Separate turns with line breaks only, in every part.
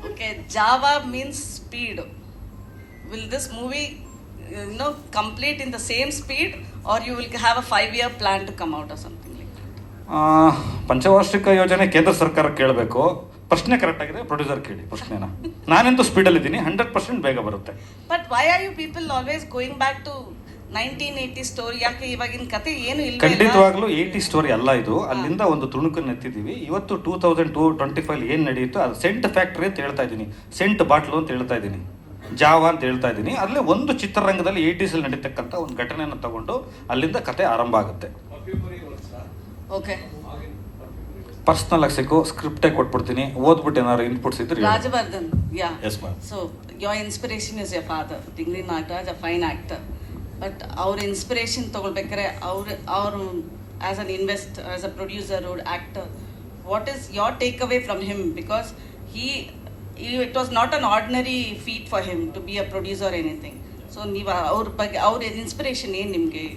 Okay, Java means speed. Will this movie, complete in the same speed, or you will have a 5-year plan to come out or something like that?
ಪಂಚವಾರ್ಷಿಕ ಯೋಜನೆ ಕೇಂದ್ರ ಸರ್ಕಾರ ಕೇಳಬೇಕು. ಪ್ರಶ್ನೆ correct ಆಗಿದೆ, producer ಕೇಳಿ ಪ್ರಶ್ನೆನ. ನಾನೆಂತೂ ಸ್ಪೀಡಲ್ಲಿದ್ದೀನಿ, 100% ಬೇಗ ಬರುತ್ತೆ.
But why are you people always going back to 1980 story? ಯಾಕೆ ಇವಾಗಿನ ಕತೆ ಏನು ಇಲ್ಲ?
ಖಂಡಿತವಾಗ್ಲೂ 80 ಸ್ಟೋರಿ ಅಲ್ಲ ಇದು. ಅಲ್ಲಿಂದ ಒಂದು ತುಣುಕನ್ನು ಎತ್ತಿದ್ದೀವಿ. ಇವತ್ತು 2025 ಏನು ನಡೆಯುತ್ತೋ ಅದು ಸೆಂಟ್ ಫ್ಯಾಕ್ಟ್ರಿ ಅಂತ ಹೇಳ್ತಾ ಇದ್ದೀನಿ, ಸೆಂಟ್ ಬಾಟ್ಲು ಅಂತ ಹೇಳ್ತಾ ಇದ್ದೀನಿ, ಜಾವ ಅಂತ ಹೇಳ್ತಾ ಇದ್ದೀನಿ. ಅಲ್ಲೇ ಒಂದು ಚಿತ್ರರಂಗದಲ್ಲಿ 80s ನಡೀತಕ್ಕಂಥ ಒಂದು ಘಟನೆಯನ್ನು ತಗೊಂಡು ಅಲ್ಲಿಂದ ಕತೆ ಆರಂಭ ಆಗುತ್ತೆ.
ಓಕೆ,
ಪರ್ಸ್ನಲ್ ಆಗಿ ಸಿಕ್ಕು ಸ್ಕ್ರಿಪ್ಟೇ ಕೊಟ್ಬಿಡ್ತೀನಿ, ಓದ್ಬಿಟ್ಟು ಏನಾದ್ರು ಇನ್ಪುಟ್ಸ್ ಇದ್ರೆ.
Rajavardhan, yeah,
Yes, ma'am.
So your inspiration is your father, Dingri Nagaraj, a fine actor. But ಅವ್ರ ಇನ್ಸ್ಪಿರೇಷನ್ ತೊಗೊಳ್ಬೇಕಾದ್ರೆ ಅವರು as an as a producer or actor, what is your takeaway from him? Because it was not an ordinary feat for him to be a producer or anything. So ನೀವು ಅವ್ರ ಬಗ್ಗೆ ಅವ್ರ inspiration ಏನು ನಿಮಗೆ?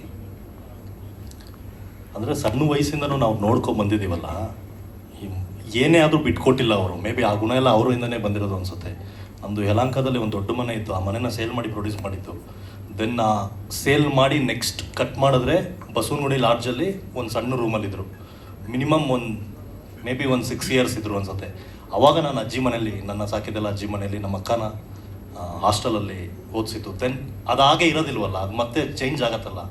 ಅಂದರೆ ಸಣ್ಣ ವಯಸ್ಸಿಂದನೂ ನಾವು ನೋಡ್ಕೊಂಡು ಬಂದಿದ್ದೀವಲ್ಲ, ಏನೇ ಆದರೂ ಬಿಟ್ಕೊಟ್ಟಿಲ್ಲ ಅವರು. ಮೇ ಬಿ ಆ ಗುಣ ಎಲ್ಲ ಅವರಿಂದನೇ ಬಂದಿರೋದು ಅನಿಸುತ್ತೆ. ನಮ್ಮದು ಯಲಹಂಕದಲ್ಲಿ ಒಂದು ದೊಡ್ಡ ಮನೆ ಇತ್ತು, ಆ ಮನೆನ ಸೇಲ್ ಮಾಡಿ ಪ್ರೊಡ್ಯೂಸ್ ಮಾಡಿದ್ದು. ದೆನ್ ಸೇಲ್ ಮಾಡಿ ನೆಕ್ಸ್ಟ್ ಕಟ್ ಮಾಡಿದ್ರೆ ಬಸವನಗುಡಿ ಲಾಡ್ಜಲ್ಲಿ ಒಂದು ಸಣ್ಣ ರೂಮಲ್ಲಿದ್ದರು. ಮಿನಿಮಮ್ ಮೇ ಬಿ 6 years ಇದ್ದರು ಅನಿಸುತ್ತೆ. ಆವಾಗ ನಾನು ಅಜ್ಜಿ ಮನೇಲಿ, ನನ್ನ ಸಾಕಿದ್ದೆಲ್ಲ ಅಜ್ಜಿ ಮನೇಲಿ, ನಮ್ಮ ಅಕ್ಕನ ಹಾಸ್ಟೆಲಲ್ಲಿ ಓದಿಸಿತ್ತು. ದೆನ್ ಅದಾಗೆ ಇರೋದಿಲ್ವಲ್ಲ, ಅದು ಮತ್ತೆ ಚೇಂಜ್ ಆಗತ್ತಲ್ಲ.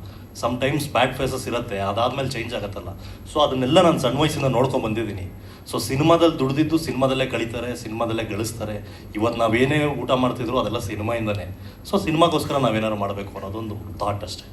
ಸಮ್ಟೈಮ್ಸ್ ಬ್ಯಾಡ್ ಫೇಸಸ್ ಇರುತ್ತೆ, ಅದಾದಮೇಲೆ ಚೇಂಜ್ ಆಗತ್ತಲ್ಲ. ಸೊ ಅದನ್ನೆಲ್ಲ ನಾನು ಸಣ್ಣ ವಯಸ್ಸಿಂದ ನೋಡ್ಕೊಂಡು ಬಂದಿದ್ದೀನಿ. ಸೊ ಸಿನಿಮಾದಲ್ಲಿ ದುಡ್ದಿದ್ದು ಸಿನಿಮಾದಲ್ಲೇ ಕಳೀತಾರೆ, ಸಿನಿಮಾದಲ್ಲೇ ಗಳಿಸ್ತಾರೆ. ಇವತ್ತು ನಾವೇನೇ ಊಟ ಮಾಡ್ತಿದ್ರು ಅದೆಲ್ಲ ಸಿನಿಮಾಯಿಂದನೇ. ಸೊ ಸಿನಿಮಾಗೋಸ್ಕರ ನಾವೇನಾದ್ರು ಮಾಡಬೇಕು ಅನ್ನೋದೊಂದು ಥಾಟ್ ಅಷ್ಟೇ.